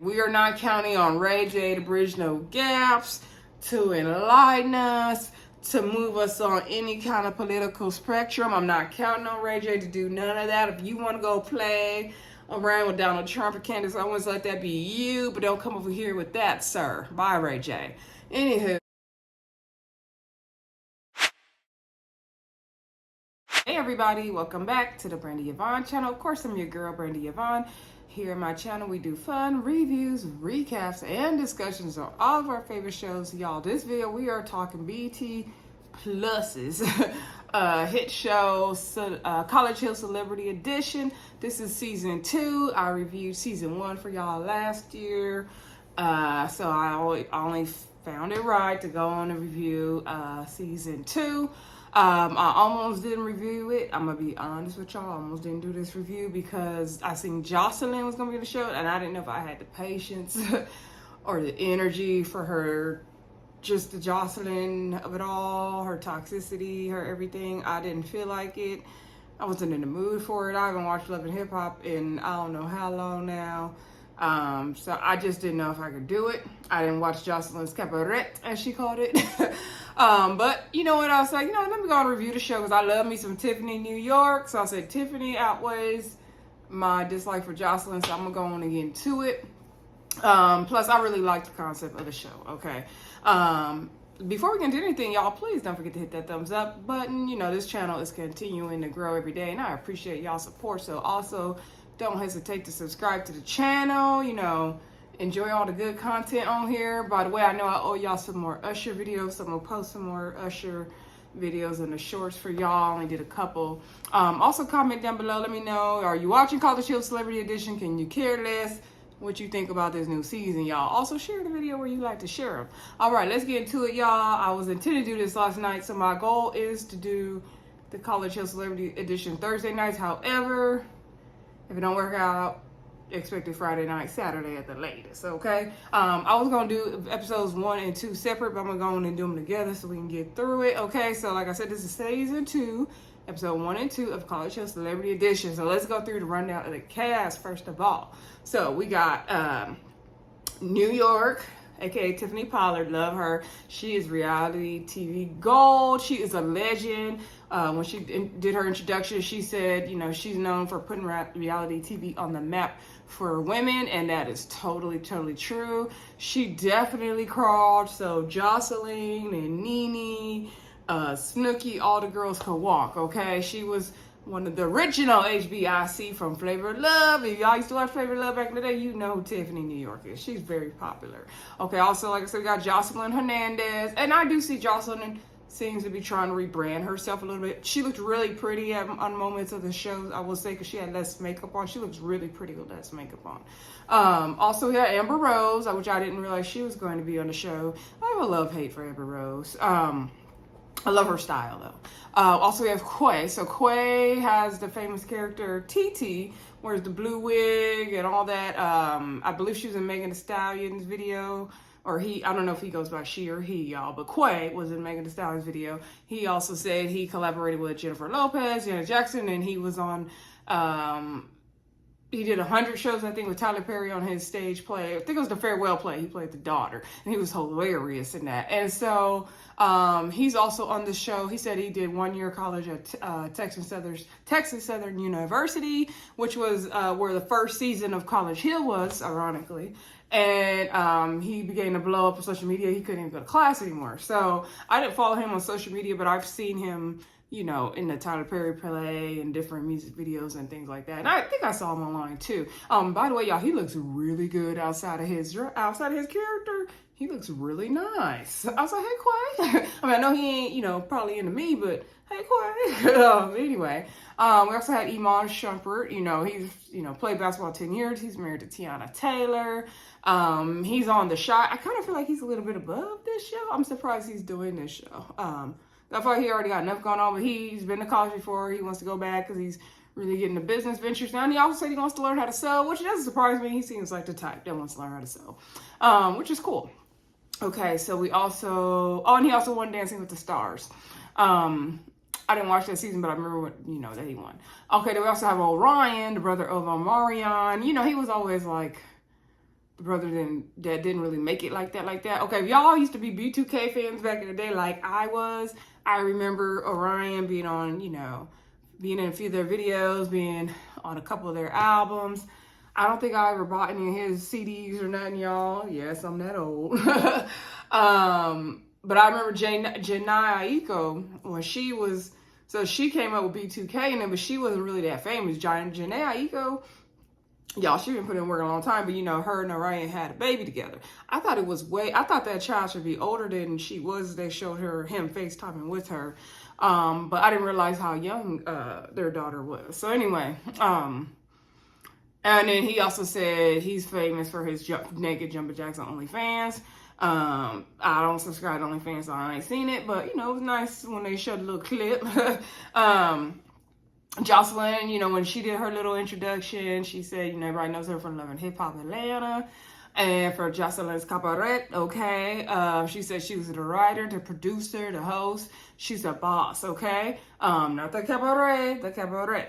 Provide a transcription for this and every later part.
We are not counting on Ray J to bridge no gaps, to enlighten us, to move us on any kind of political spectrum. I'm not counting on Ray J to do none of that. If you want to go play around with Donald Trump or Candace Owens, let that be you, but don't come over here with that, sir. Bye, Ray J. Anywho. Hey everybody, welcome back to the Brandy Yvonne channel. Of course, I'm your girl, Brandy Yvonne. Here on my channel, we do fun reviews, recaps, and discussions on all of our favorite shows. Y'all, this video, we are talking BT Plus's hit show, College Hill Celebrity Edition. This is season 2. I reviewed season 1 for y'all last year. So I only found it right to go on and review season 2. I almost didn't review it. I'm gonna be honest with y'all. I almost didn't do this review because I seen Joseline was gonna be the show, and I didn't know if I had the patience or the energy for her, just the Joseline of it all, her toxicity, her everything. I didn't feel like it. I wasn't in the mood for it. I haven't watched Love and Hip Hop in I don't know how long now. So I just didn't know if I could do it. I didn't watch Joseline's Cabaret, as she called it. But you know what, I was like, let me go and review the show because I love me some Tiffany New York. So I said Tiffany outweighs my dislike for Joseline, so I'm gonna go on and get into it. Plus I really like the concept of the show, okay? Before we get into anything, y'all, please don't forget to hit that thumbs up button. This channel is continuing to grow every day, and I appreciate y'all support. So also, don't hesitate to subscribe to the channel. Enjoy all the good content on here. By the way, I know I owe y'all some more Usher videos, so I'm gonna post some more Usher videos in the shorts for y'all. I only did a couple. Also comment down below, let me know, are you watching College Hill Celebrity Edition? Can you care less what you think about this new season, y'all? Also share the video where you like to share them. All right, let's get into it, y'all. I was intending to do this last night, so my goal is to do the College Hill Celebrity Edition Thursday nights. However, if it don't work out, expect it Friday night, Saturday at the latest, okay? I was gonna do episodes 1 and 2 separate, but I'm gonna go on and do them together so we can get through it, okay? So like I said, this is season 2, episode 1 and 2 of College Hill Celebrity Edition. So let's go through the rundown of the cast first of all. So we got New York, aka Tiffany Pollard. Love her. She is reality TV gold. She is a legend. When she did her introduction, she said, she's known for putting reality TV on the map for women, and that is totally true. She definitely crawled so Joseline and Nene, Snooki, all the girls could walk, okay? She was one of the original HBIC from Flavor of Love. If y'all used to watch Flavor of Love back in the day, you know who Tiffany New York is. She's very popular. Okay, also, like I said, we got Joseline Henandez, and I do see Joseline seems to be trying to rebrand herself a little bit. She looked really pretty on moments of the show, I will say, because she had less makeup on. She looks really pretty with less makeup on. Also, we got Amber Rose, which I didn't realize she was going to be on the show. I have a love-hate for Amber Rose. I love her style, though. Also, we have Keay. So Keay has the famous character TT, wears the blue wig and all that. I believe she was in Megan Thee Stallion's video. Or he, I don't know if he goes by she or he, y'all, but Keay was in Megan Thee Stallion's video. He also said he collaborated with Jennifer Lopez, Janet Jackson, and he was on, he did 100 shows, I think, with Tyler Perry on his stage play. I think it was the farewell play. He played the daughter, and he was hilarious in that. And so he's also on the show. He said he did 1 year college at Texas Southern University, which was where the first season of College Hill was, ironically. And he began to blow up on social media. He couldn't even go to class anymore. So I didn't follow him on social media, but I've seen him, in the Tyler Perry play and different music videos and things like that. And I think I saw him online too. By the way, y'all, he looks really good outside of his character. He looks really nice. I was like, hey, Keay. I mean, I know he ain't, probably into me, but hey, Keay. Anyway, we also had Iman Snumperrt. He's, played basketball 10 years. He's married to Tiana Taylor. He's on The Shot. I kind of feel like he's a little bit above this show. I'm surprised he's doing this show. I thought he already got enough going on, but he's been to college before. He wants to go back because he's really getting into business ventures now. And he also said he wants to learn how to sew, which doesn't surprise me. He seems like the type that wants to learn how to sew, which is cool. Okay, so we also, and he also won Dancing with the Stars. I didn't watch that season, but I remember that he won. Okay, then we also have Orion, the brother of Omarion. He was always like that didn't really make it like that. Okay, if y'all used to be B2K fans back in the day like I was, I remember Orion being on, being in a few of their videos, being on a couple of their albums. I don't think I ever bought any of his CDs or nothing, y'all. Yes, I'm that old. But I remember Janae Aiko, when she was, so she came up with B2K, and then, but she wasn't really that famous. Janae Aiko, y'all, she been putting in work a long time, but her and Orion had a baby together. I thought that child should be older than she was. They showed him FaceTiming with her. But I didn't realize how young their daughter was. So anyway, and then he also said he's famous for his naked Jumper Jacks on OnlyFans. I don't subscribe to OnlyFans, so I ain't seen it, but it was nice when they showed a little clip. Joseline, when she did her little introduction, she said, everybody knows her from Love and Hip Hop Atlanta. And for Joseline's Cabaret, okay, she said she was the writer, the producer, the host. She's a boss, okay? Not the cabaret, the cabaret.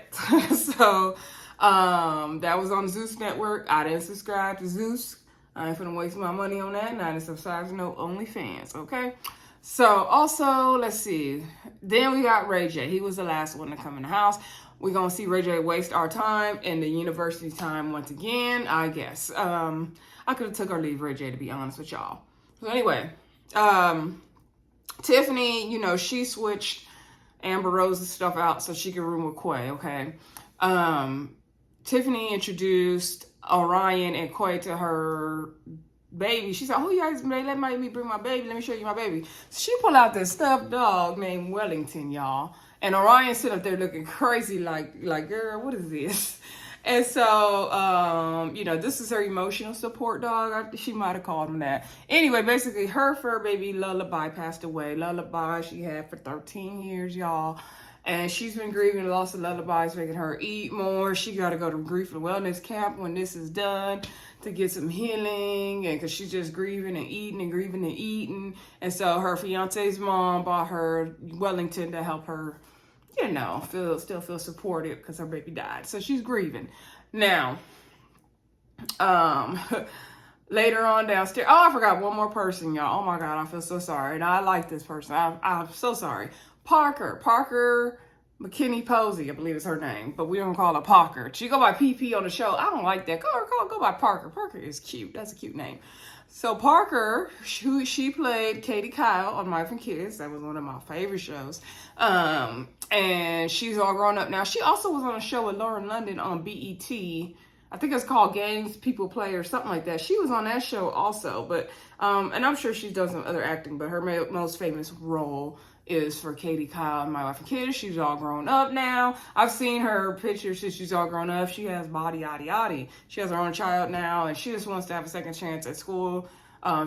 So, that was on Zeus Network. I didn't subscribe to Zeus. I ain't finna waste my money on that, and I didn't subscribe to no OnlyFans, okay? So, also, let's see. Then we got Ray J. He was the last one to come in the house. We're gonna see Ray J waste our time and the university time once again, I guess. I could have took or leave Ray J, to be honest with y'all. So anyway, Tiffany, she switched Amber Rose's stuff out so she could room with Keay, okay? Tiffany introduced Orion and Keay to her baby. She said, "Oh, you guys let me bring my baby. Let me show you my baby." So she pulled out this stuffed dog named Wellington, y'all. And Orion sitting up there looking crazy like, girl, what is this? And so, this is her emotional support dog. She might have called him that. Anyway, basically, her fur baby, Lullaby, passed away. Lullaby, she had for 13 years, y'all. And she's been grieving the loss of Lullaby. It's making her eat more. She got to go to grief and wellness camp when this is done to get some healing. And because she's just grieving and eating and grieving and eating. And so her fiance's mom bought her Wellington to help her, still feel supported because her baby died. So she's grieving. Now, later on downstairs, I forgot one more person, y'all. Oh my God, I feel so sorry. And I like this person. I'm so sorry. Parker McKinney Posey, I believe is her name, but we don't call her Parker. She go by PP on the show. I don't like that. Go by Parker. Parker is cute. That's a cute name. So Parker, she played Katie Kyle on My Wife and Kids. That was one of my favorite shows. And she's all grown up now. She also was on a show with Lauren London on BET. I think it's called Games People Play or something like that. She was on that show also, but and I'm sure she's done some other acting, but her most famous role is for Katie Kyle and My Wife and Kids. She's all grown up now. I've seen her pictures since she's all grown up. She has body, yaddy, yaddy. She has her own child now, and she just wants to have a second chance at school.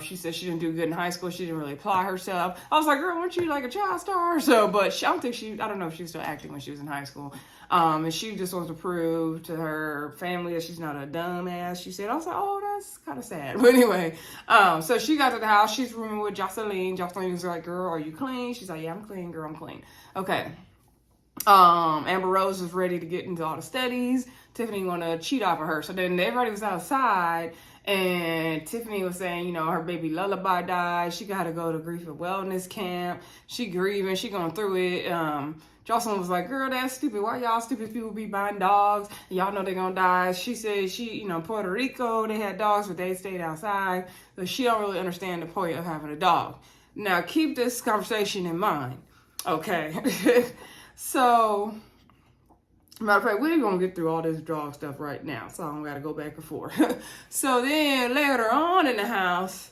She said she didn't do good in high school. She didn't really apply herself. I was like, girl, weren't you like a child star? So, but I don't know if she was still acting when she was in high school. And she just wants to prove to her family that she's not a dumbass. She said, I was like, oh, that's kind of sad. But anyway, so she got to the house. She's rooming with Joseline. Joseline was like, girl, are you clean? She's like, yeah, I'm clean, girl, I'm clean. Okay. Amber Rose was ready to get into all the studies. Tiffany wanted to cheat off of her. So then everybody was outside, and Tiffany was saying, her baby Lullaby died. She got to go to grief and wellness camp. She grieving. She going through it. Joseline was like, girl, that's stupid. Why y'all stupid people be buying dogs? Y'all know they're going to die. She said Puerto Rico, they had dogs, but they stayed outside. So she don't really understand the point of having a dog. Now, keep this conversation in mind. Okay. So, matter of fact, we're going to get through all this dog stuff right now, so I don't got to go back and forth. So then later on in the house,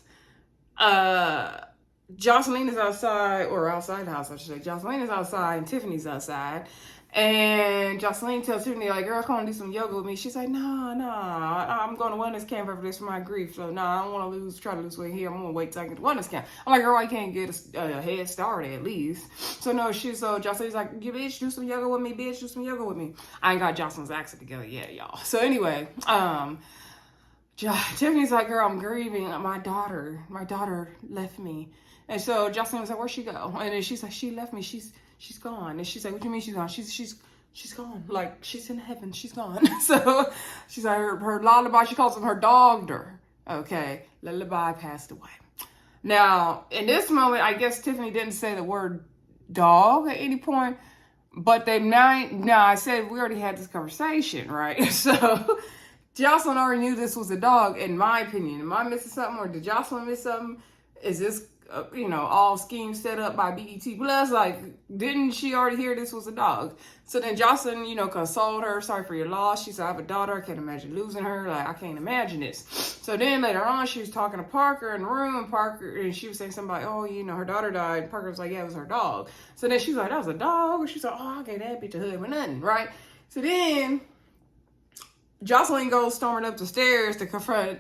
Joseline is outside, or outside the house, I should say. Joseline is outside and Tiffany's outside. And Joseline tells Tiffany, like, girl, come on, do some yoga with me. She's like, nah, I'm going to wellness camp after this for my grief. So, I don't want to try to lose weight here. I'm going to wait till I get to wellness camp. I'm like, girl, I can't get a head start at least. So Joseline's like, you bitch, do some yoga with me, bitch, do some yoga with me. I ain't got Joseline's accent together yet, y'all. So anyway, Tiffany's like, girl, I'm grieving. My daughter left me. And so Joseline was like, where'd she go? And then she's like, she left me. She's gone. And she's like, what do you mean she's gone? She's gone. Like, she's in heaven. She's gone. So she's like, her lullaby, she calls him her dogder. Okay, Lullaby passed away. Now, in this moment, I guess Tiffany didn't say the word dog at any point, but I said we already had this conversation, right? So Joseline already knew this was a dog, in my opinion. Am I missing something, or did Joseline miss something? Is this, all schemes set up by BET Plus? Like, didn't she already hear this was a dog? So then Joseline, consoled her. Sorry for your loss. She said, I have a daughter. I can't imagine losing her. Like, I can't imagine this. So then later on, she was talking to Parker in the room. And she was saying something like, oh, her daughter died. Parker was like, yeah, it was her dog. So then she's like, that was a dog? And she's like, oh, I gave that bitch a hug with nothing, right? So then Joseline goes storming up the stairs to confront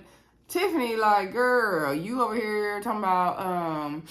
Tiffany, like, girl, you over here talking about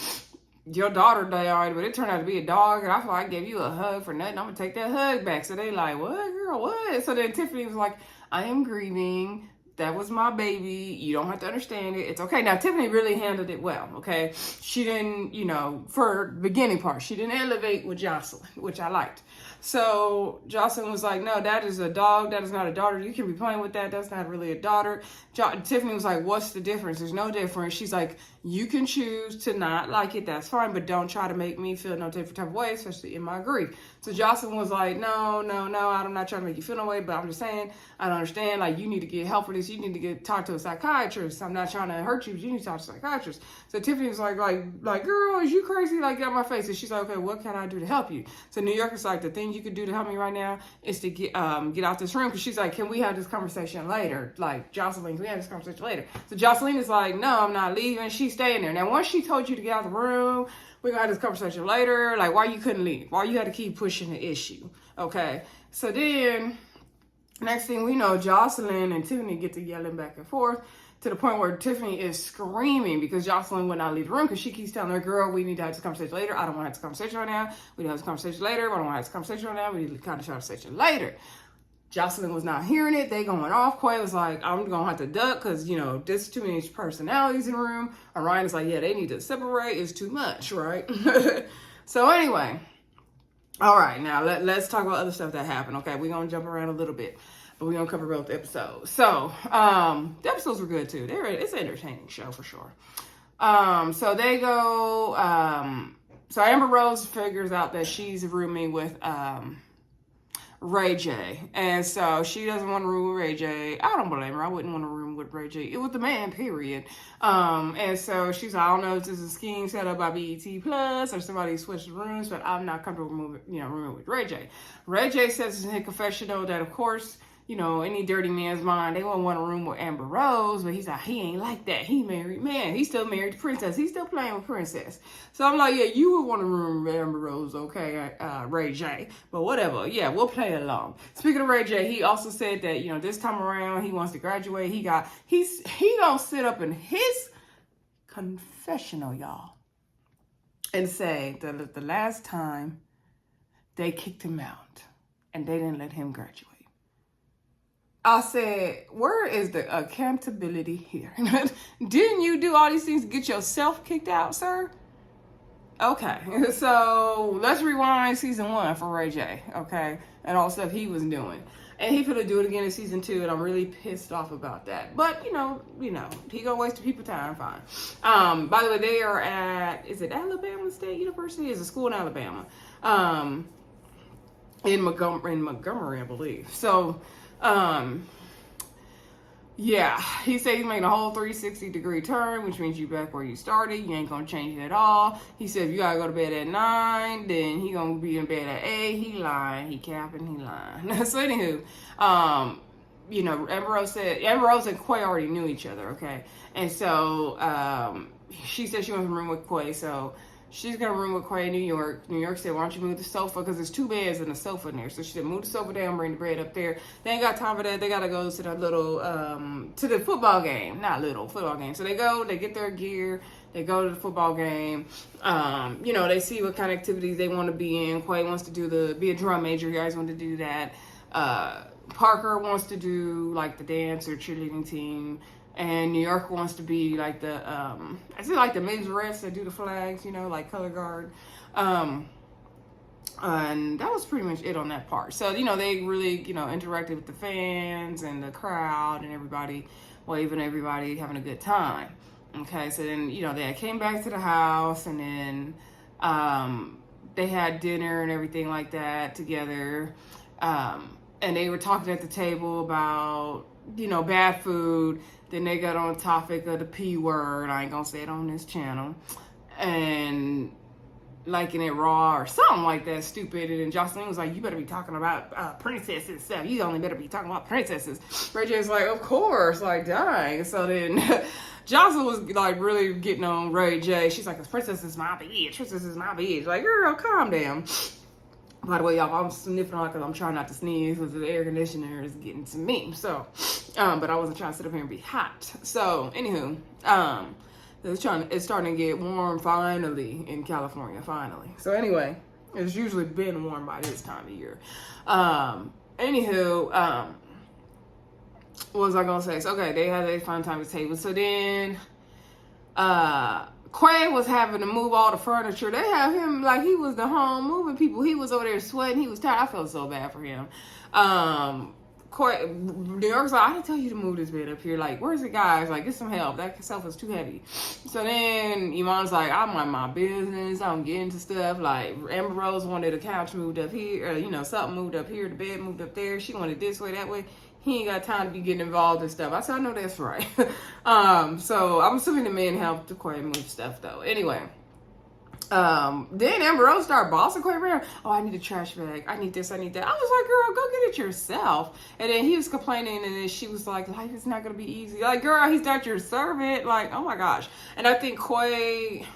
your daughter died, but it turned out to be a dog, and I feel like I gave you a hug for nothing. I'm gonna take that hug back. So they like, what, girl, what? So then Tiffany was like, I am grieving. That was my baby. You don't have to understand it. It's okay. Now, Tiffany really handled it well, okay? She didn't, for the beginning part, she didn't elevate with Joseline, which I liked. So Joseline was like, no, that is a dog. That is not a daughter. You can be playing with that. That's not really a daughter. Tiffany was like, what's the difference? There's no difference. She's like, you can choose to not like it. That's fine. But don't try to make me feel no different type of way, especially in my grief. So Joseline was like, no, I'm not trying to make you feel no way, but I'm just saying, I don't understand. Like, you need to get help for this. You need to talk to a psychiatrist. I'm not trying to hurt you, but you need to talk to a psychiatrist. So Tiffany was like, girl, is you crazy? Like, get out my face. And she's like, okay, what can I do to help you? So New York is like, the thing you could do to help me right now is to get out this room. Because she's like, can we have this conversation later? Like, Joseline, can we have this conversation later? So Joseline is like, no, I'm not leaving. She's staying there. Now, once she told you to get out of the room, we're going to have this conversation later. Like, why you couldn't leave? Why you had to keep pushing the issue? Okay. So then, next thing we know, Joseline and Tiffany get to yelling back and forth to the point where Tiffany is screaming because Joseline would not leave the room because she keeps telling her, girl, we need to have this conversation later. I don't want to have this conversation right now. We need to have this conversation later. I don't want to have this conversation right now. We need to have this conversation later. Joseline was not hearing it. They going off. Quay was like, I'm going to have to duck because, there's too many personalities in the room. Orion is like, yeah, they need to separate. It's too much, right? So anyway, all right, now let's talk about other stuff that happened, okay? We're going to jump around a little bit, but we're going to cover both episodes. So the episodes were good, too. It's an entertaining show for sure. So they go, so Amber Rose figures out that she's rooming with Ray J. And so she doesn't want to room with Ray J. I don't blame her. I wouldn't want to room with Ray J. It was the man, period. And so she's like, I don't know if this is a scheme set up by BET Plus or somebody switched rooms, but I'm not comfortable rooming with Ray J. Ray J says in his confessional that, of course, any dirty man's mind, they won't want to room with Amber Rose, but he's like, he ain't like that. He married man. He's still married to Princess. He's still playing with Princess. So I'm like, yeah, you would want to room with Amber Rose, okay, Ray J. But whatever. Yeah, we'll play along. Speaking of Ray J, he also said that, this time around, he wants to graduate. He gonna sit up in his confessional, y'all, and say that the last time they kicked him out and they didn't let him graduate. I said, where is the accountability here? Didn't you do all these things to get yourself kicked out, sir? Okay, so let's rewind season 1 for Ray J, okay? And all the stuff he was doing. And he finna do it again in season 2, and I'm really pissed off about that. But, he gonna waste the people time, fine. By the way, they are at, is it Alabama State University? It's a school in Alabama. In Montgomery, I believe. So, yeah, he said he's making a whole 360-degree turn, which means you back where you started. You ain't gonna change it at all. He said if you gotta go to bed at 9, then he gonna be in bed at 8. He lying. He capping. He lying. So anywho, Amber Rose and Keay already knew each other, okay? And so she said she wants to room with Keay, so she's going to room with Keay in New York. New York said, why don't you move the sofa? Because there's 2 beds and a sofa in there. So she said, move the sofa down, bring the bed up there. They ain't got time for that. They got to go to the little, to the football game. Not little, football game. So they go, they get their gear. They go to the football game. They see what kind of activities they want to be in. Keay wants to be a drum major. You guys want to do that. Parker wants to do, like, the dance or cheerleading team. And New York wants to be like the, the men's refs that do the flags, like color guard. And that was pretty much it on that part. So, they really, interacted with the fans and the crowd and everybody. waving at everybody, having a good time. Okay, so then, you know, they came back to the house, and then they had dinner and everything like that together. And they were talking at the table about, you know, bad food. Then they got on the topic of the P word. I ain't gonna say it on this channel. And liking it raw or something like that, stupid. And then Joseline was like, you better be talking about princesses and stuff. You only better be talking about princesses. Ray J's like, of course, like, dang. So then Joseline was like really getting on Ray J. She's like, princess is my bitch. Princess is my bitch. Like, girl, calm down. By the way, y'all, I'm sniffing on because I'm trying not to sneeze because the air conditioner is getting to me. So, but I wasn't trying to sit up here and be hot. So, anywho, it's starting to get warm finally in California, finally. So anyway, it's usually been warm by this time of year. Anywho, what was I gonna say? So, okay, they had a fun time at the table. So then, Keay was having to move all the furniture. They have him like he was the home moving people. He was over there sweating. He was tired. I felt so bad for him. Keay, New York's like, I didn't tell you to move this bed up here. Like, where's the guys? Like, get some help. That sofa is too heavy. So then Iman's like, I'm on my business. I don't get into stuff. Like, Amber Rose wanted a couch moved up here. Or, you know, something moved up here. The bed moved up there. She wanted this way, that way. He ain't got time to be getting involved in stuff. I said, I know that's right. So I'm assuming the men helped the Keay move stuff, though. Anyway. Then Amber Rose started bossing Keay around. Oh, I need a trash bag. I need this. I need that. I was like, girl, go get it yourself. And then he was complaining, and then she was like, life is not going to be easy. Like, girl, he's not your servant. Like, oh my gosh. And I think Keay,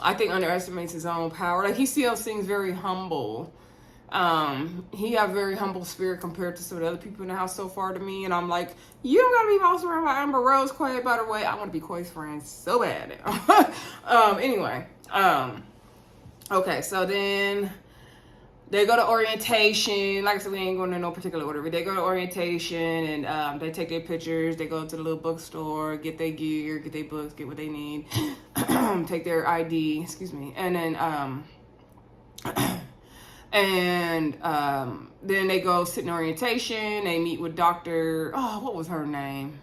underestimates his own power. Like, he still seems very humble. He got a very humble spirit compared to some of the other people in the house so far to me. And I'm like, you don't gotta be bossed around by Amber Rose. Keay, by the way, I want to be Quay's friend so bad now. Anyway, okay, so then they go to orientation. Like I said, we ain't going to no particular order, but they go to orientation, and they take their pictures. They go to the little bookstore, get their gear, get their books, get what they need, take their ID, excuse me, and then then they go sit in orientation. They meet with Dr. Oh, what was her name?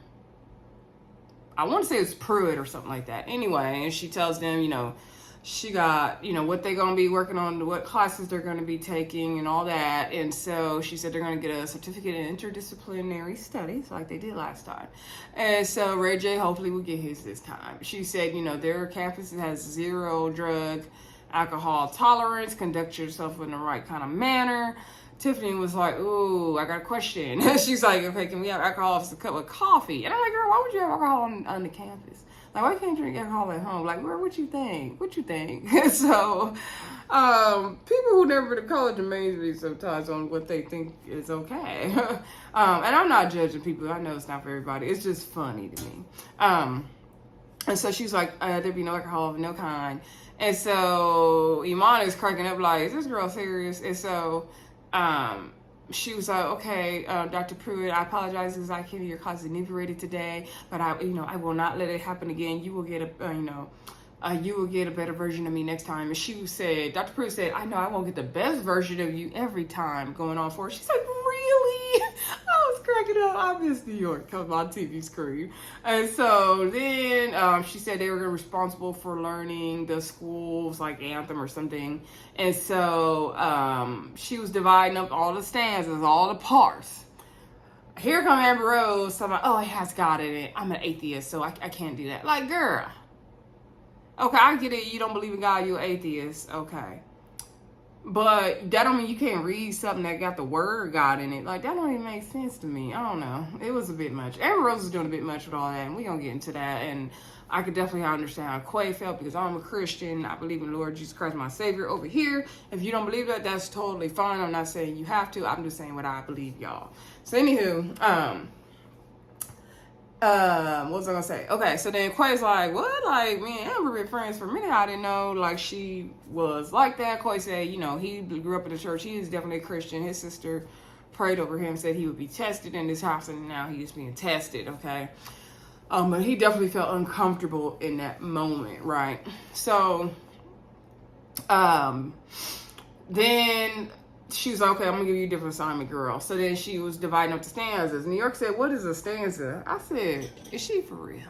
I want to say it's Pruitt or something like that. Anyway, and she tells them, you know, she got, you know, what they're going to be working on, what classes they're going to be taking and all that. And so she said they're going to get a certificate in interdisciplinary studies like they did last time. And so Ray J hopefully will get his this time. She said, you know, their campus has 0 drug alcohol tolerance. Conduct yourself in the right kind of manner. Tiffany was like, ooh, I got a question. She's like, okay, can we have alcohol with a cup of coffee? And I'm like, girl, why would you have alcohol on the campus? Like, why can't you drink alcohol at home? Like, girl, what you think? What you think? So, people who never been to college amaze me sometimes on what they think is okay. And I'm not judging people. I know it's not for everybody. It's just funny to me. And so she's like, there'd be no alcohol of no kind. And so Iman is cracking up like, is this girl serious? And so she was like, okay, Dr. Pruitt, I apologize because I came to your class inebriated today, but I will not let it happen again. You will get you will get a better version of me next time. And she said, Dr. Pruitt said, I know I won't get the best version of you every time going on for it. She's like, really? I was cracking up. I miss New York because my TV screen. And so then she said they were responsible for learning the school's like anthem or something. And so she was dividing up all the stanzas, all the parts. Here come Amber Rose talking about, oh, it has God in it. I'm an atheist, so I can't do that. Like, girl. Okay, I get it. You don't believe in God. You're an atheist. Okay. But that don't mean you can't read something that got the word God in it. Like, that don't even make sense to me. I don't know. It was a bit much. Amber Rose is doing a bit much with all that, and we're going to get into that. And I could definitely understand how Keay felt because I'm a Christian. I believe in the Lord Jesus Christ, my Savior, over here. If you don't believe that, that's totally fine. I'm not saying you have to. I'm just saying what I believe, y'all. So, anywho, what was I gonna say? Okay, so then Quay's like, what? Like, me and Amber been friends for a minute. I didn't know, like, she was like that. Keay said, you know, he grew up in the church. He is definitely a Christian. His sister prayed over him, said he would be tested in this house, and now he's being tested, okay? But he definitely felt uncomfortable in that moment, right? So, then she was like, okay, I'm gonna give you a different assignment, girl. So then she was dividing up the stanzas. New York said, what is a stanza? I said, is she for real?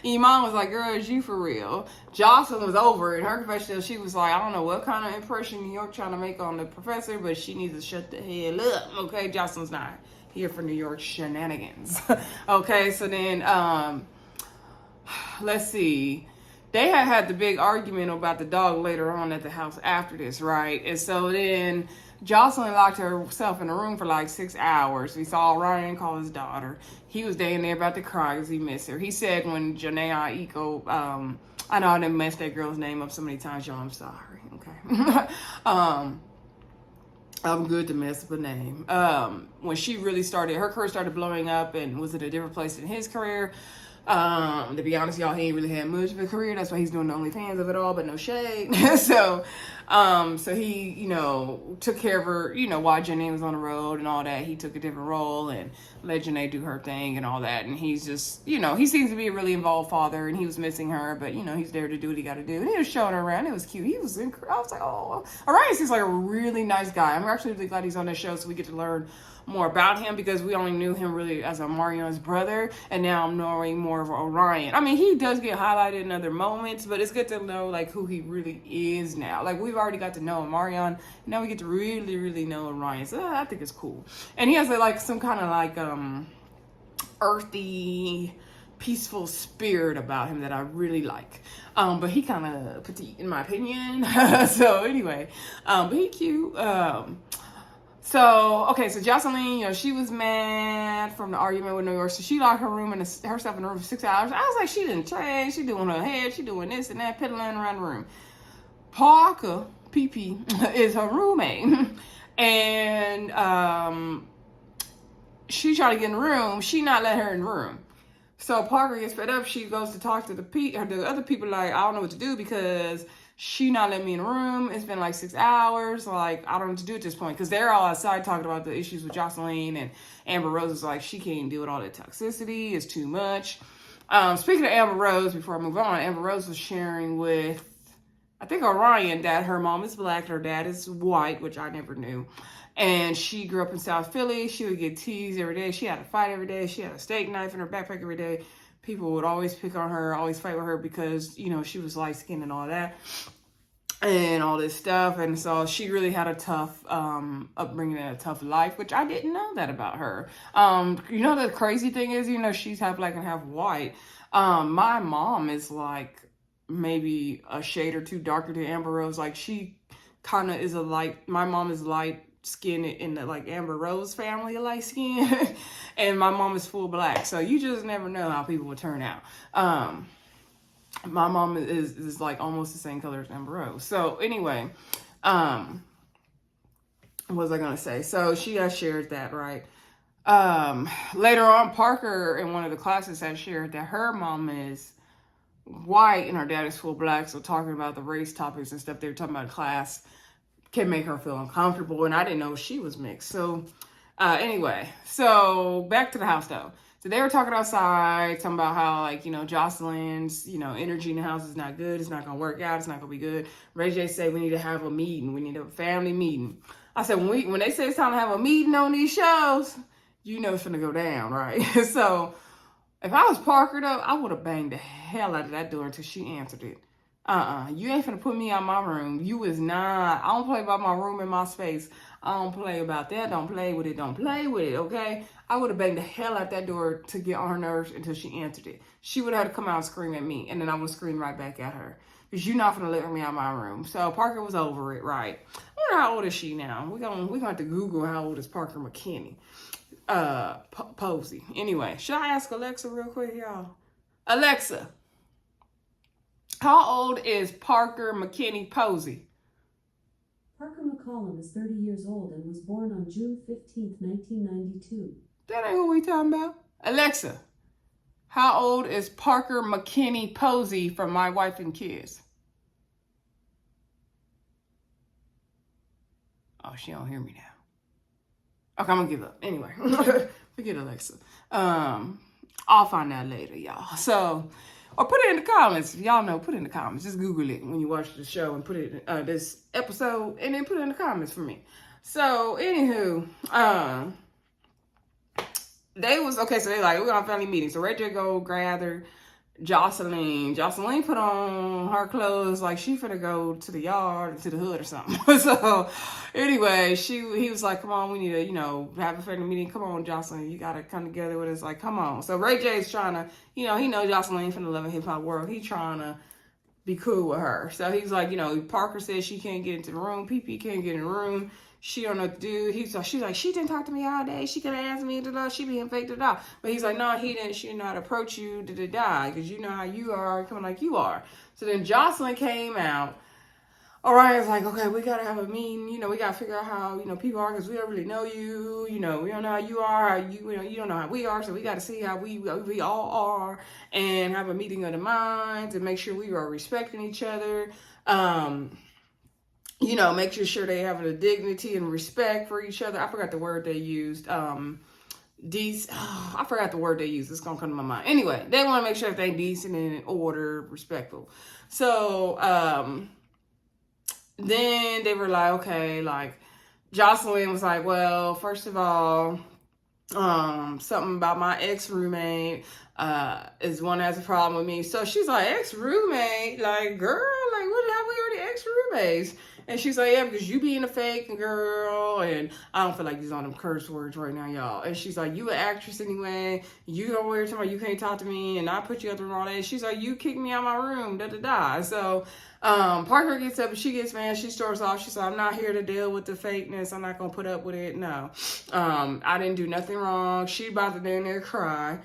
Iman was like, girl, is you for real? Joseline was over it. In her confession, she was like, I don't know what kind of impression New York trying to make on the professor, but she needs to shut the hell up. Okay, Joseline's not here for New York shenanigans. Okay, so then let's see. They had the big argument about the dog later on at the house after this, right? And so then Joseline locked herself in a room for like 6 hours. We saw Ryan call his daughter. He was staying there about to cry because he missed her. He said when Janae Aiko, I know I didn't mess that girl's name up so many times, y'all. I'm sorry. Okay. I'm good to mess up a name. When she really started, her career started blowing up and was at a different place in his career. To be honest, y'all, he ain't really had much of a career. That's why he's doing the OnlyFans of it all, but no shade. so he, you know, took care of her, you know, while Janae was on the road and all that. He took a different role and let Janae do her thing and all that. And he's just, you know, he seems to be a really involved father, and he was missing her, but, you know, he's there to do what he got to do. And he was showing her around. It was cute. He was incredible. I was like, oh, Orion seems like a really nice guy. I'm actually really glad he's on this show so we get to learn more about him, because we only knew him really as a Marion's brother, and now I'm knowing more of Orion. I mean, he does get highlighted in other moments, but it's good to know like who he really is now. Like, we've already got to know Marion, now we get to really, really know Orion. So I think it's cool. And he has like some kind of like earthy, peaceful spirit about him that I really like. But he kind of petite in my opinion. So anyway, but he cute. So Joseline, you know, she was mad from the argument with New York, so she locked herself in the room for 6 hours. I was like, she didn't change. She doing her hair. She doing this and that, piddling around the room. Parker, PP, is her roommate, and she tried to get in the room. She not let her in the room. So Parker gets fed up. She goes to talk to the other people. Like, I don't know what to do because she not letting me in the room. It's been like 6 hours. Like, I don't know what to do at this point. Because they're all outside talking about the issues with Joseline. And Amber Rose is like, she can't deal with all that toxicity. It's too much. Speaking of Amber Rose, before I move on, Amber Rose was sharing with, I think, Orion, that her mom is black. Her dad is white, which I never knew. And she grew up in South Philly. She would get teased every day. She had a fight every day. She had a steak knife in her backpack every day. People would always pick on her, always fight with her because, you know, she was light-skinned and all that and all this stuff. And so she really had a tough upbringing and a tough life, which I didn't know that about her. You know, the crazy thing is, you know, she's half black and half white. My mom is like maybe a shade or two darker than Amber Rose. Like, she kind of is my mom is light skin in the like Amber Rose family, light skin, and my mom is full black. So you just never know how people will turn out. My mom is like almost the same color as Amber Rose. So anyway, what was I gonna say? So she has shared that, right? Later on, Parker in one of the classes had shared that her mom is white and her dad is full black. So talking about the race topics and stuff they were talking about in class can make her feel uncomfortable, and I didn't know she was mixed. So anyway, so back to the house though. So they were talking outside, talking about how, like, you know, Joseline's, you know, energy in the house is not good. It's not gonna work out. It's not gonna be good. Ray J said we need to have a meeting. We need a family meeting. I said when they say it's time to have a meeting on these shows, you know it's gonna go down, right? So if I was Parker though, I would have banged the hell out of that door until she answered it. You ain't finna put me out my room. You is not. I don't play about my room and my space. I don't play about that. Don't play with it. Don't play with it, okay? I would have banged the hell out that door to get on her nerves until she answered it. She would have had to come out and scream at me, and then I would scream right back at her. Because you're not gonna let me out my room. So Parker was over it, right? I wonder how old is she now? We're gonna have to Google how old is Parker McKinney Posey. Anyway, should I ask Alexa real quick, y'all? Alexa, how old is Parker McKinney Posey? Parker McCollum is 30 years old and was born on June 15th, 1992. That ain't who we talking about. Alexa, how old is Parker McKinney Posey from My Wife and Kids? Oh, she don't hear me now. Okay, I'm gonna give up. Anyway, forget Alexa. I'll find out later, y'all. So, or put it in the comments. Y'all know, put it in the comments. Just Google it when you watch the show and put it this episode, and then put it in the comments for me. So, anywho, they was, okay, so they like, we're on a family meeting. So Ray J go gather Joseline put on her clothes like she finna go to the yard, to the hood or something. So anyway, he was like, come on, we need to, have a family meeting. Come on, Joseline, you gotta come together with us. Like, come on. So Ray J's trying to, he knows Joseline from the Love and Hip Hop world. He trying to be cool with her. So he's like, Parker says she can't get into the room. PP can't get in the room. She don't know what to do. She's like, she didn't talk to me all day. She could have asked me, she being fake, But he's like, no, he didn't. She didn't know how to approach you, because you know how you are, coming like you are. So then Joseline came out. Orion's like, okay, we got to have a meeting. We got to figure out how, people are, because we don't really know you. We don't know how you are. You don't know how we are. So we got to see how we all are and have a meeting of the minds and make sure we are respecting each other. Make sure they have a dignity and respect for each other. I forgot the word they used. I forgot the word they used. It's going to come to my mind. Anyway, they want to make sure that they're decent and in order, respectful. So, then they were like, okay, like, Joseline was like, well, first of all, something about my ex-roommate is one that has a problem with me. So she's like, ex-roommate? Like, girl, like, what, have we already ex-roommates? And she's like, yeah, because you being a fake girl, and I don't feel like these on them curse words right now, y'all. And she's like, you an actress anyway. You don't wear somebody, you can't talk to me, and I put you up the wrong day. She's like, you kicked me out of my room, da-da-da. So Parker gets up and she gets mad. She storms off. She said, I'm not here to deal with the fakeness. I'm not going to put up with it. No. I didn't do nothing wrong. She about to be in there cry.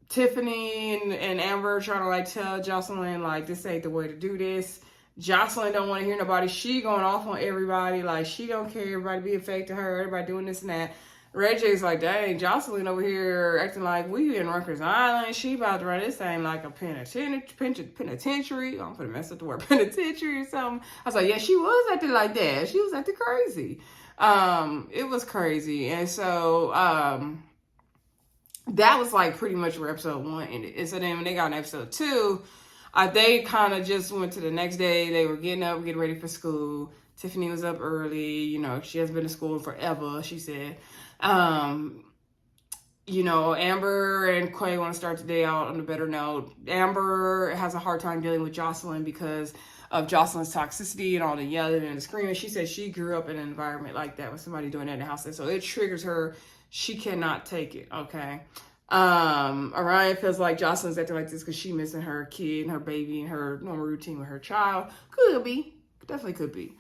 Tiffany and Amber trying to like tell Joseline, like, this ain't the way to do this. Joseline don't want to hear nobody. She going off on everybody. Like, she don't care. Everybody being fake to her. Everybody doing this and that. Ray J's like, dang, Joseline over here acting like we in Rikers Island. She about to run this thing like a penitentiary. I'm gonna mess up the word penitentiary or something. I was like, yeah, she was acting like that. She was acting crazy. It was crazy. And so that was like pretty much where episode 1 ended. And so then when they got in episode 2, they kind of just went to the next day. They were getting up, getting ready for school. Tiffany was up early. She has been to school forever, she said. Amber and Keay want to start the day out on a better note. Amber has a hard time dealing with Joseline because of Joseline's toxicity and all the yelling and the screaming. She said she grew up in an environment like that with somebody doing that in the house. And so it triggers her. She cannot take it, okay? Orion feels like Joseline's acting like this because she missing her kid and her baby and her normal routine with her child. Could be. Definitely could be.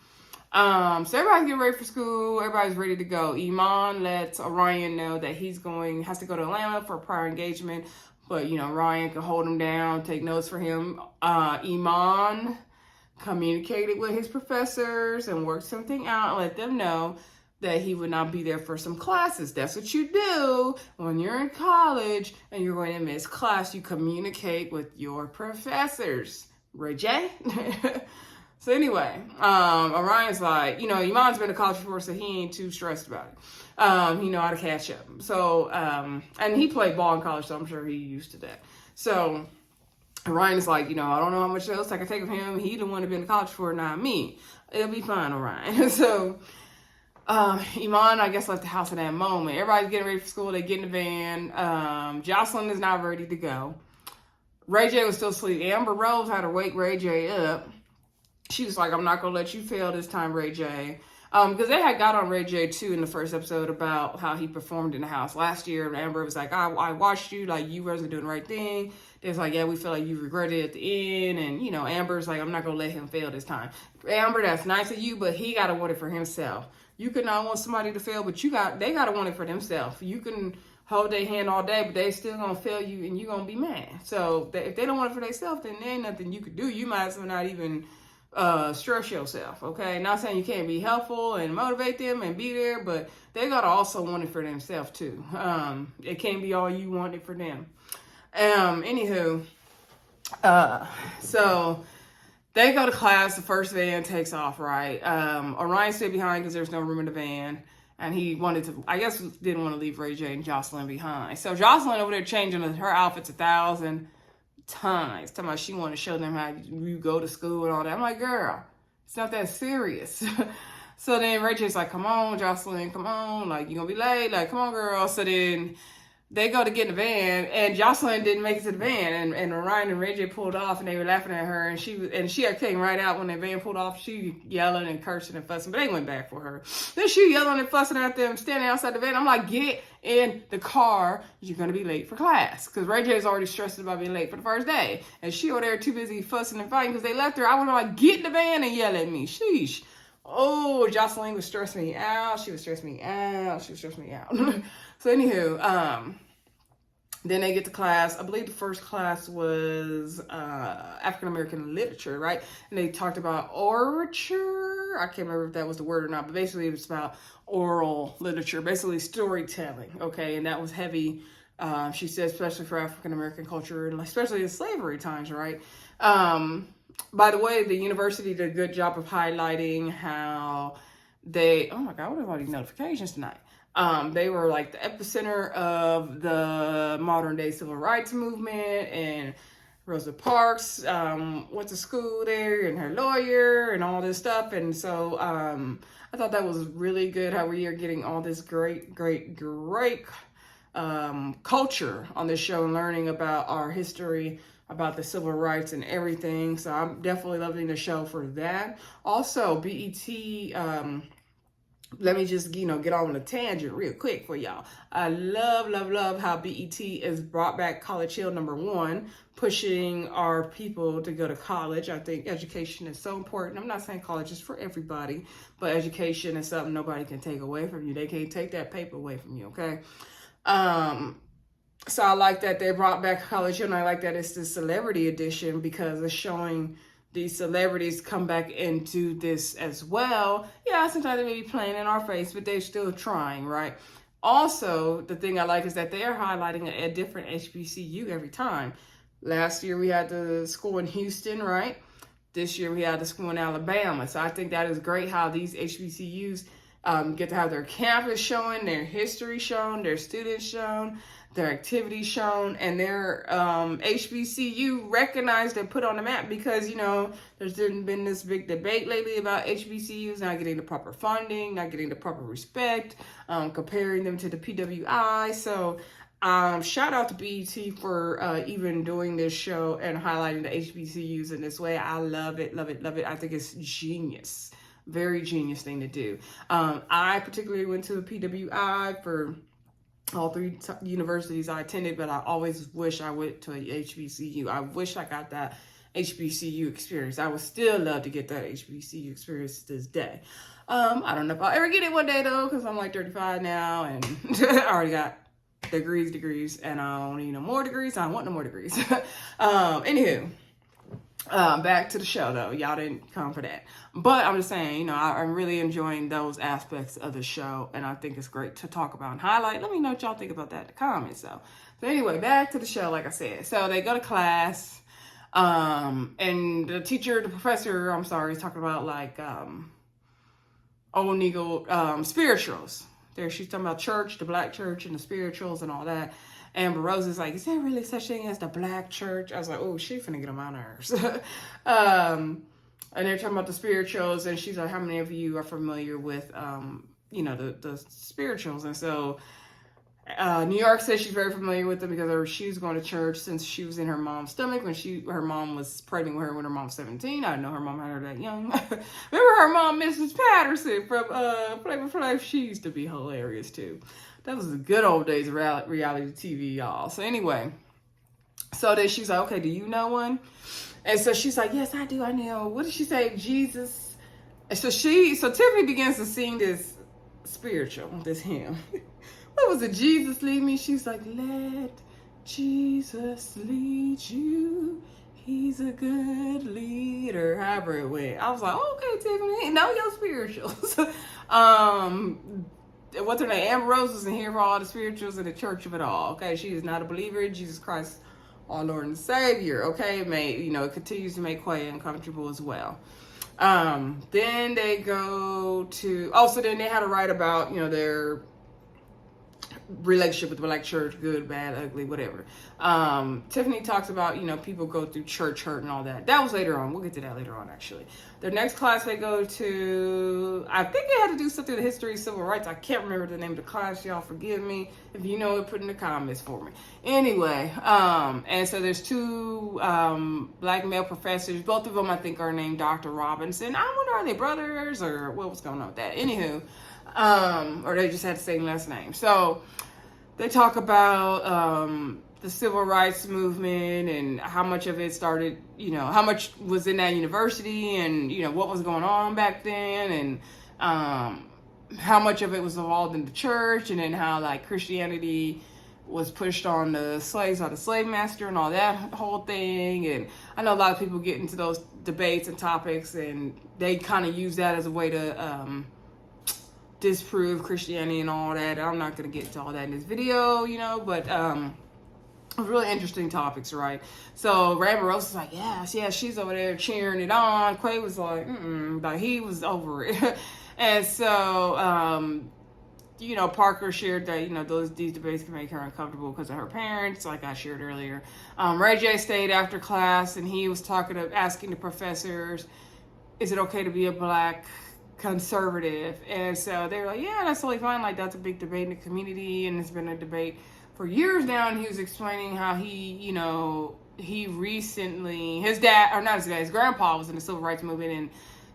So everybody's getting ready for school. Everybody's ready to go. Iman lets Orion know that has to go to Atlanta for a prior engagement. But, Orion can hold him down, take notes for him. Iman communicated with his professors and worked something out and let them know that he would not be there for some classes. That's what you do when you're in college and you're going to miss class. You communicate with your professors. Ray J? So anyway, Orion's like, Iman's been to college before, so he ain't too stressed about it. He know how to catch up. So, and he played ball in college, so I'm sure he's used to that. So Orion is like, I don't know how much else I can take of him. He the one that been to college before, not me. It'll be fine, Orion. So Iman, I guess, left the house at that moment. Everybody's getting ready for school. They get in the van. Joseline is not ready to go. Ray J was still asleep. Amber Rose had to wake Ray J up. She was like, I'm not going to let you fail this time, Ray J. Because they had got on Ray J, too, in the first episode about how he performed in the house last year. And Amber was like, I watched you, like, you wasn't doing the right thing. They was like, yeah, we feel like you regretted it at the end. And, Amber's like, I'm not going to let him fail this time. Amber, that's nice of you, but he got to want it for himself. You can not want somebody to fail, but they got to want it for themselves. You can hold their hand all day, but they still going to fail you, and you're going to be mad. So if they don't want it for themselves, then there ain't nothing you could do. You might as well not even stress yourself, okay? Not saying you can't be helpful and motivate them and be there, but they gotta also want it for themselves too. It can't be all you want it for them. Anywho, so they go to class. The first van takes off, right? Orion stayed behind because there's no room in the van, and he didn't want to leave Ray J and Joseline behind. So Joseline over there changing her outfits 1,000 times, talking about she want to show them how you go to school and all that. I'm like, girl, it's not that serious. So then Ray J's like, come on, Joseline, come on. Like, you gonna be late? Like, come on, girl. So then they go to get in the van, and Joseline didn't make it to the van, and Ryan and Ray J pulled off, and they were laughing at her, and she came right out when the van pulled off. She yelling and cursing and fussing, but they went back for her. Then she yelling and fussing at them, standing outside the van. I'm like, get in the car, you're gonna be late for class, because Ray J is already stressed about being late for the first day, and she over there too busy fussing and fighting because they left her. I was like, get in the van and yell at me. Sheesh. Oh, Joseline was stressing me out. She was stressing me out. So anywho, then they get to class. I believe the first class was African American literature, right? And they talked about orature. I can't remember if that was the word or not, but basically it was about oral literature, basically storytelling, okay? And that was heavy, she said, especially for African American culture, and especially in slavery times, right? By the way, the university did a good job of highlighting how they, oh my God, what are all these notifications tonight? They were like the epicenter of the modern day civil rights movement, and Rosa Parks went to school there, and her lawyer and all this stuff. And so I thought that was really good how we are getting all this great culture on this show and learning about our history, about the civil rights and everything. So I'm definitely loving the show for that. Also, BET, let me just, get on a tangent real quick for y'all. I love how BET has brought back College Hill #1, pushing our people to go to college. I think education is so important. I'm not saying college is for everybody, but education is something nobody can take away from you. They can't take that paper away from you, okay? So I like that they brought back College Hill, and I like that it's the celebrity edition because it's showing these celebrities come back into this as well. Yeah, sometimes they may be playing in our face, but they're still trying, right? Also, the thing I like is that they are highlighting a different HBCU every time. Last year we had the school in Houston, right? This year we had the school in Alabama. So I think that is great how these HBCUs get to have their campus shown, their history shown, their students shown, their activities shown, and their HBCU recognized and put on the map because, there's been this big debate lately about HBCUs not getting the proper funding, not getting the proper respect, comparing them to the PWI. So shout out to BET for even doing this show and highlighting the HBCUs in this way. I love it. I think it's genius. Very genius thing to do. I particularly went to the PWI for all three universities I attended, but I always wish I went to a HBCU. I wish I got that HBCU experience. I would still love to get that HBCU experience to this day. I don't know if I'll ever get it one day though, because I'm like 35 now and I already got degrees, and I don't need no more degrees. I don't want no more degrees. Anywho. Back to the show though. Y'all didn't come for that. But I'm just saying, I'm really enjoying those aspects of the show, and I think it's great to talk about and highlight. Let me know what y'all think about that in the comments. So anyway, back to the show, like I said. So they go to class, and the professor, is talking about like old Negro spirituals. She's talking about church, the black church, and the spirituals and all that. Amber Rose is like, is there really such thing as the black church? I was like, oh, she's finna get on my nerves. And they're talking about the spirituals, and she's like, how many of you are familiar with, the spirituals? And so New York says she's very familiar with them because she was going to church since she was in her mom's stomach when her mom was pregnant with her when her mom was 17. I didn't know her mom had her that young. Remember her mom, Mrs. Patterson from Flavor Flav? She used to be hilarious too. That was the good old days of reality TV, y'all. So anyway, so then she's like, okay, do you know one? And so she's like, yes, I do. I know. What did she say? Jesus. And so Tiffany begins to sing this spiritual, this hymn. What was it? Jesus lead me. She's like, let Jesus lead you. He's a good leader. However it went. I was like, okay, Tiffany, know your spirituals. What's her name? Amber Rose isn't here for all the spirituals in the church of it all. Okay, she is not a believer in Jesus Christ, our Lord and Savior. Okay, it continues to make Keay uncomfortable as well. Then they go to so then they had to write about their relationship with the black church, good, bad, ugly, whatever. Tiffany talks about, people go through church hurt and all that. That was later on. We'll get to that later on, actually. The next class they go to, I think it had to do something with the history of civil rights. I can't remember the name of the class. Y'all forgive me. If you know it, put in the comments for me. Anyway, and so there's two black male professors. Both of them, I think, are named Dr. Robinson. I wonder, are they brothers or what was going on with that? Anywho, or they just had the same last name. So they talk about the civil rights movement and how much of it started, how much was in that university and, what was going on back then, and how much of it was involved in the church, and then how like Christianity was pushed on the slaves by the slave master and all that whole thing. And I know a lot of people get into those debates and topics, and they kind of use that as a way to disprove Christianity and all that. I'm not going to get into all that in this video, but really interesting topics, right? So Rose is like, yes, she's over there cheering it on. Quay was like, but he was over it. And so, Parker shared that, these debates can make her uncomfortable because of her parents, like I shared earlier. Ray J stayed after class, and he was asking the professors, is it okay to be a black conservative? And so they were like, yeah, that's totally fine. Like, that's a big debate in the community, and it's been a debate for years now. And he was explaining how he recently, his grandpa was in the civil rights movement, and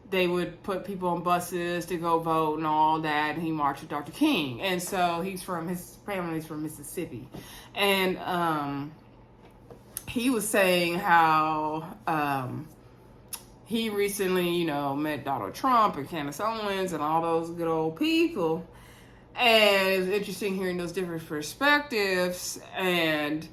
they would put people on buses to go vote and all that, and he marched with Dr. King. And so his family's from Mississippi. And he was saying how he recently, met Donald Trump and Candace Owens and all those good old people. And it was interesting hearing those different perspectives. And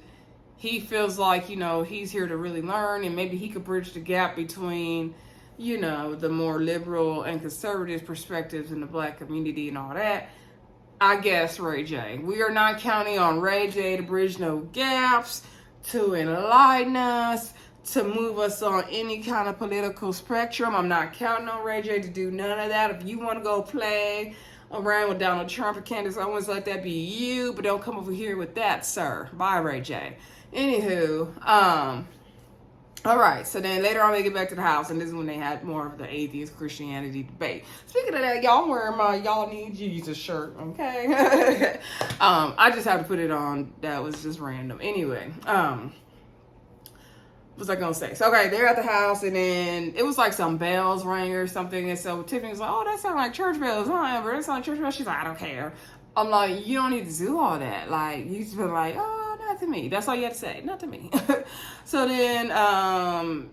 he feels like, he's here to really learn, and maybe he could bridge the gap between, the more liberal and conservative perspectives in the black community and all that. I guess Ray J. We are not counting on Ray J to bridge no gaps, to enlighten us, to move us on any kind of political spectrum. I'm not counting on Ray J to do none of that. If you want to go play around with Donald Trump or Candace Owens, let that be you, but don't come over here with that, sir. Bye, Ray J. Anywho, all right, so then later on they get back to the house, and this is when they had more of the atheist Christianity debate. Speaking of that, y'all wearing my Y'all Need Jesus shirt, okay? I just had to put it on. That was just random. Anyway, what was I gonna say? So, okay, they're at the house, and then it was like some bells rang or something, and so Tiffany was like, oh, that sounds like church bells, huh, Amber? That sounds like church bells. She's like, I don't care. I'm like, you don't need to do all that. Like, you just been like, oh, not to me. That's all you had to say. Not to me. So then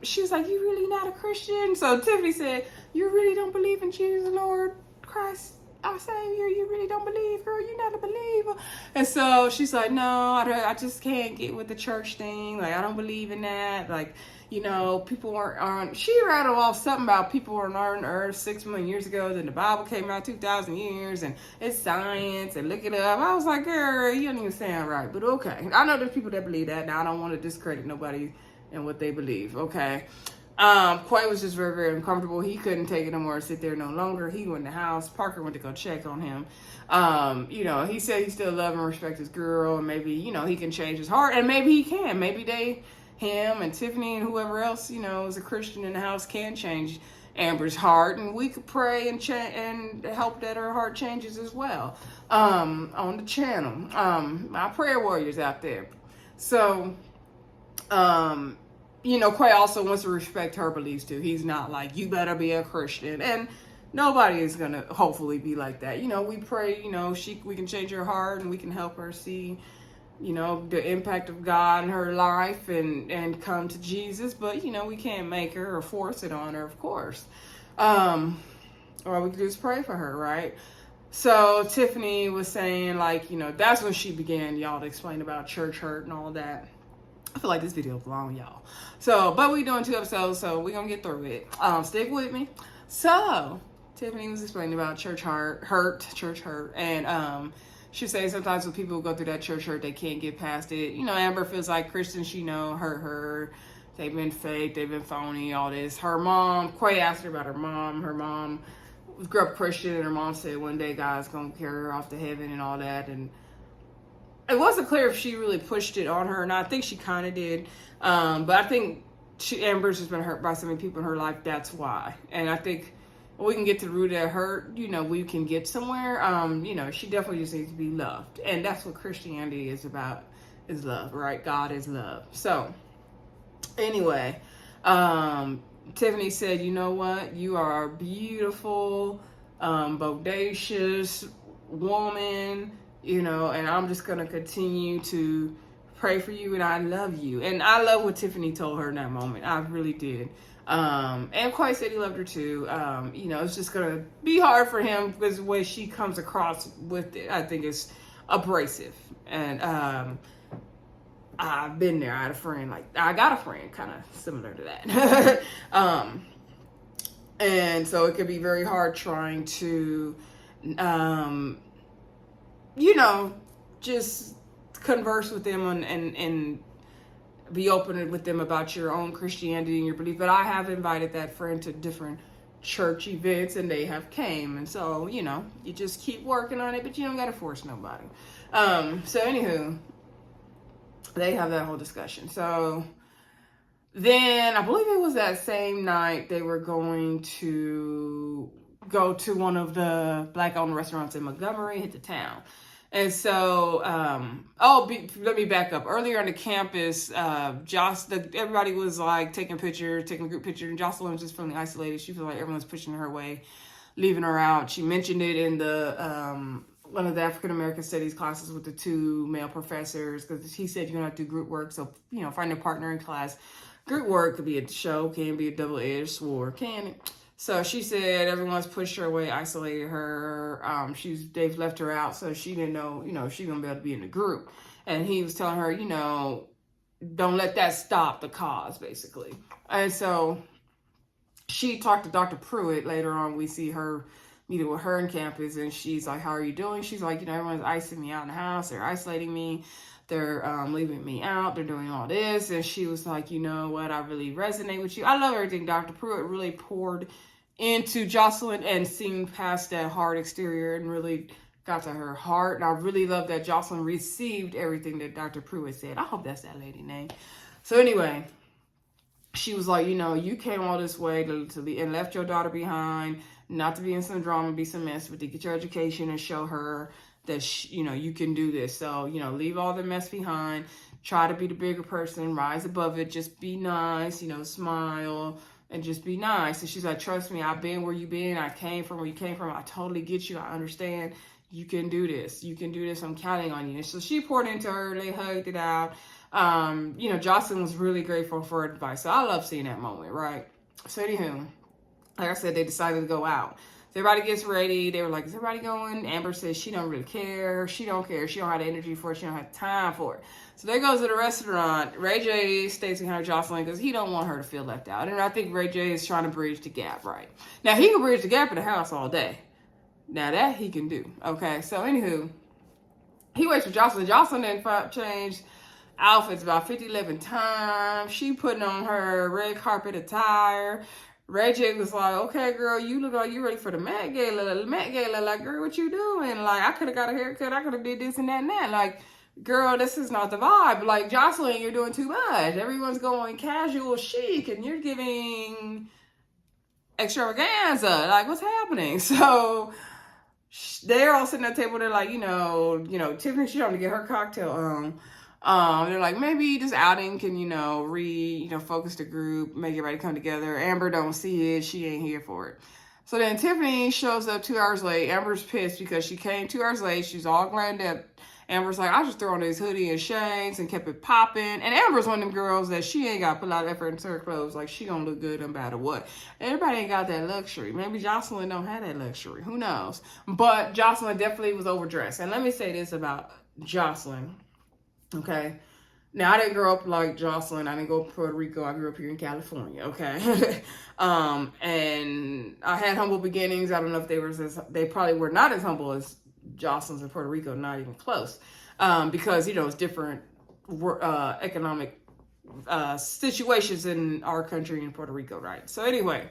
she was like, you really not a Christian? So Tiffany said, you really don't believe in Jesus, Lord Christ, our Savior? You really don't believe, girl? You're not a believer. And so she's like, no, I just can't get with the church thing. Like, I don't believe in that. Like, people weren't on. She rattled off something about people were on Earth 6 million years ago. Then the Bible came out 2,000 years, and it's science, and look it up. I was like, girl, you don't even sound right, but okay. I know there's people that believe that. Now I don't want to discredit nobody and what they believe. Okay. Quay was just very, very uncomfortable. He couldn't take it no more, sit there no longer. He went in the house. Parker went to go check on him. He said he still love and respect his girl, and maybe, he can change his heart, and maybe he can. Maybe him and Tiffany and whoever else, is a Christian in the house can change Amber's heart, and we could pray and help that her heart changes as well, on the channel. My prayer warriors out there. So, Quay also wants to respect her beliefs too. He's not like, you better be a Christian, and nobody is gonna hopefully be like that. We pray, we can change her heart, and we can help her see, the impact of God in her life and come to Jesus. But, we can't make her or force it on her, of course. Or we can just pray for her, right? So Tiffany was saying, like, that's when she began, y'all, to explain about church hurt and all that. I feel like this video is long, y'all. So, but we're doing 2 episodes, so we're going to get through it. Stick with me. So, Tiffany was explaining about church hurt, and she says sometimes when people go through that church hurt, they can't get past it. Amber feels like Christians, hurt her. They've been fake, they've been phony, all this. Her mom, Quay asked her about her mom. Her mom grew up Christian, and her mom said one day God's going to carry her off to heaven and all that. And it wasn't clear if she really pushed it on her or not. I think she kind of did. But I think Amber's just been hurt by so many people in her life. That's why. And I think when we can get to the root of that hurt, you know, we can get somewhere. You know, she definitely just needs to be loved. And that's what Christianity is about, is love, right? God is love. So anyway, Tiffany said, you know what? You are a beautiful, bodacious woman, you know, and I'm just going to continue to pray for you, and I love you. And I love what Tiffany told her in that moment. I really did. And Keay said he loved her too. You know, it's just going to be hard for him because the way she comes across with it, I think is abrasive. And I've been there. I got a friend kind of similar to that. And so it could be very hard trying to, you know, just converse with them and be open with them about your own Christianity and your belief. But I have invited that friend to different church events, and they have came. And so, you know, you just keep working on it, but you don't got to force nobody. So anywho, they have that whole discussion. So then I believe it was that same night they were going to go to one of the Black-owned restaurants in Montgomery, hit the town. And so, let me back up. Earlier on the campus, everybody was like taking a group picture, and Joseline was just feeling isolated. She felt like everyone's pushing her away, leaving her out. She mentioned it in the one of the African American studies classes with the two male professors, because he said you're gonna have to do group work. So, you know, find a partner in class. Group work could be a show, can be a double-edged sword, can it? So she said everyone's pushed her away, isolated her. They've left her out, so she didn't know, you know, she's gonna be able to be in the group. And he was telling her, you know, don't let that stop the cause, basically. And so she talked to Dr. Pruitt later on. We see her meeting with her in campus, and she's like, how are you doing? She's like, you know, everyone's icing me out in the house. They're isolating me. They're leaving me out. They're doing all this. And she was like, you know what? I really resonate with you. I love everything Dr. Pruitt really poured into Joseline and seeing past that hard exterior and really got to her heart. And I really love that Joseline received everything that Dr. Pruitt said. I hope that's that lady name. So anyway, she was like, you know, you came all this way and left your daughter behind, not to be in some drama, be some mess, but to get your education and show her that, you know, you can do this. So, you know, leave all the mess behind, try to be the bigger person, rise above it, just be nice, you know, smile, and just be nice. And she's like, trust me, I've been where you've been. I came from where you came from. I totally get you. I understand. You can do this. You can do this. I'm counting on you. And so she poured into her. They hugged it out. You know, Joseline was really grateful for her advice. So I love seeing that moment, right? So anywho, like I said, they decided to go out. So everybody gets ready. They were like, is everybody going? Amber says she don't really care. She don't care. She don't have the energy for it. She don't have time for it. So they goes to the restaurant. Ray J stays behind Joseline because he don't want her to feel left out. And I think Ray J is trying to bridge the gap, right? Now, he can bridge the gap in the house all day. Now, that he can do. Okay, so anywho, he waits for Joseline. Joseline didn't change outfits about 11 times. She putting on her red carpet attire. Ray J was like, okay, girl, you look like you ready for the Met Gala. Like, girl, what you doing? Like, I could have got a haircut. I could have did this and that and that. Like, girl, this is not the vibe. Like, Joseline, you're doing too much. Everyone's going casual chic, and you're giving extravaganza. Like, what's happening? So they're all sitting at the table. They're like, you know, Tiffany, she trying to get her cocktail on. They're like, maybe this outing can, focus the group, make everybody come together. Amber don't see it. She ain't here for it. So then Tiffany shows up 2 hours late. Amber's pissed because she came 2 hours late. She's all glammed up. Amber's like, I just threw on this hoodie and shades and kept it popping. And Amber's one of them girls that she ain't got to put a lot of effort into her clothes. Like, she gonna look good no matter what. Everybody ain't got that luxury. Maybe Joseline don't have that luxury. Who knows? But Joseline definitely was overdressed. And let me say this about Joseline. Okay. Now, I didn't grow up like Joseline. I didn't go to Puerto Rico. I grew up here in California. Okay. And I had humble beginnings. I don't know if they probably were not as humble as Joseline's in Puerto Rico, not even close. Because, it's different economic situations in our country and Puerto Rico, right? So anyway,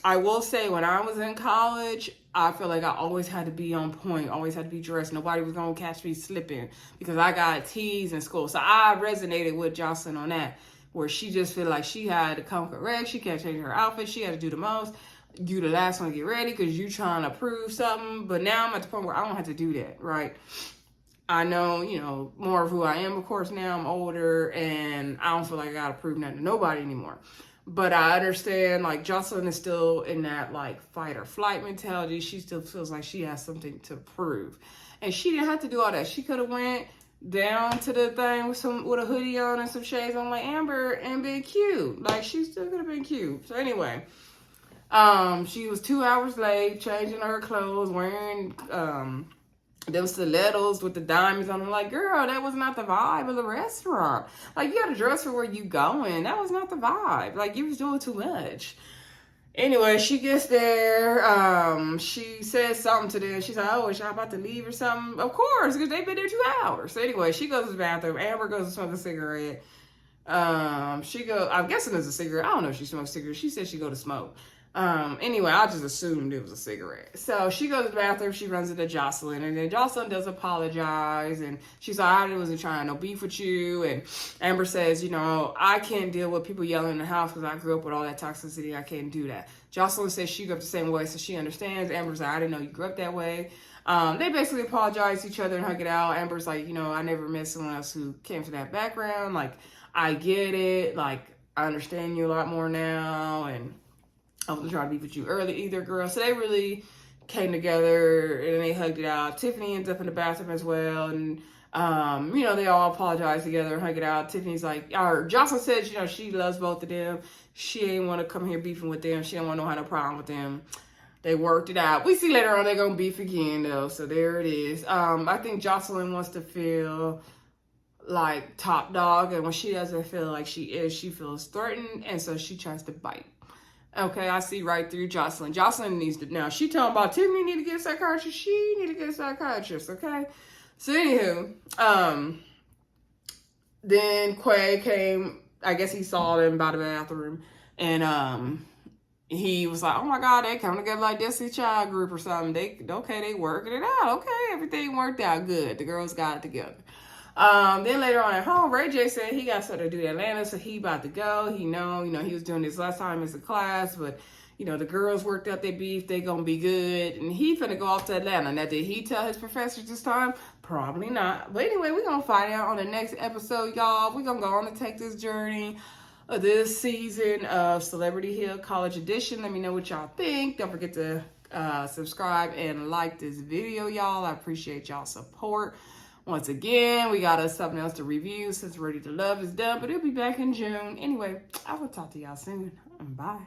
I will say when I was in college, I feel like I always had to be on point, always had to be dressed. Nobody was going to catch me slipping because I got teased in school. So I resonated with Joseline on that, where she just feel like she had to come correct. She can't change her outfit. She had to do the most. You the last one to get ready because you trying to prove something. But now I'm at the point where I don't have to do that, right? I know, you know, more of who I am, of course, now I'm older and I don't feel like I got to prove nothing to nobody anymore. But I understand, like, Joseline is still in that, like, fight or flight mentality. She still feels like she has something to prove. And she didn't have to do all that. She could have went down to the thing with a hoodie on and some shades on like Amber and been cute. Like, she still could have been cute. So anyway, she was 2 hours late, changing her clothes, wearing them stilettos with the diamonds on them. Like, girl, that was not the vibe of the restaurant. Like, you gotta dress for where you going. That was not the vibe. Like, you was doing too much. Anyway, she gets there. She says something to them. She's like, oh, is y'all about to leave or something? Of course, because they've been there 2 hours. So anyway, she goes to the bathroom. Amber goes to smoke a cigarette. I'm guessing it's a cigarette. I don't know if she smokes cigarettes. She said she go to smoke. Anyway, I just assumed it was a cigarette. So she goes to the bathroom, she runs into Joseline, and then Joseline does apologize, and she's like, I wasn't trying no beef with you, and Amber says, you know, I can't deal with people yelling in the house because I grew up with all that toxicity, I can't do that. Joseline says she grew up the same way, so she understands. Amber's like, I didn't know you grew up that way. They basically apologize to each other and hug it out. Amber's like, you know, I never met someone else who came from that background, like, I get it, like, I understand you a lot more now, and I wasn't trying to be with you early either, girl. So they really came together and they hugged it out. Tiffany ends up in the bathroom as well. And, you know, they all apologize together and hug it out. Tiffany's like, or Joseline says, you know, she loves both of them. She ain't want to come here beefing with them. She don't want to have no problem with them. They worked it out. We see later on they're going to beef again, though. So there it is. I think Joseline wants to feel like top dog. And when she doesn't feel like she is, she feels threatened. And so she tries to bite. Okay, I see right through Joseline. Joseline needs to, now she talking about Tiffany need to get a psychiatrist. She need to get a psychiatrist, okay? So anywho, then Keay came, I guess he saw them by the bathroom, and he was like, oh my God, they come together like Destiny Child group or something. They working it out. Okay, everything worked out good. The girls got it together. Then later on at home, Ray J said he got something to do in Atlanta, so he about to go. He was doing this last time as a class, but you know, the girls worked out their beef, they gonna be good, and he finna go off to Atlanta. Now, did he tell his professors this time? Probably not. But anyway, we're gonna find out on the next episode, y'all. We're gonna go on to take this journey of this season of Celebrity Hill College Edition. Let me know what y'all think. Don't forget to subscribe and like this video, y'all. I appreciate y'all support. Once again, we got us something else to review since Ready to Love is done, but it'll be back in June. Anyway, I will talk to y'all soon. Bye.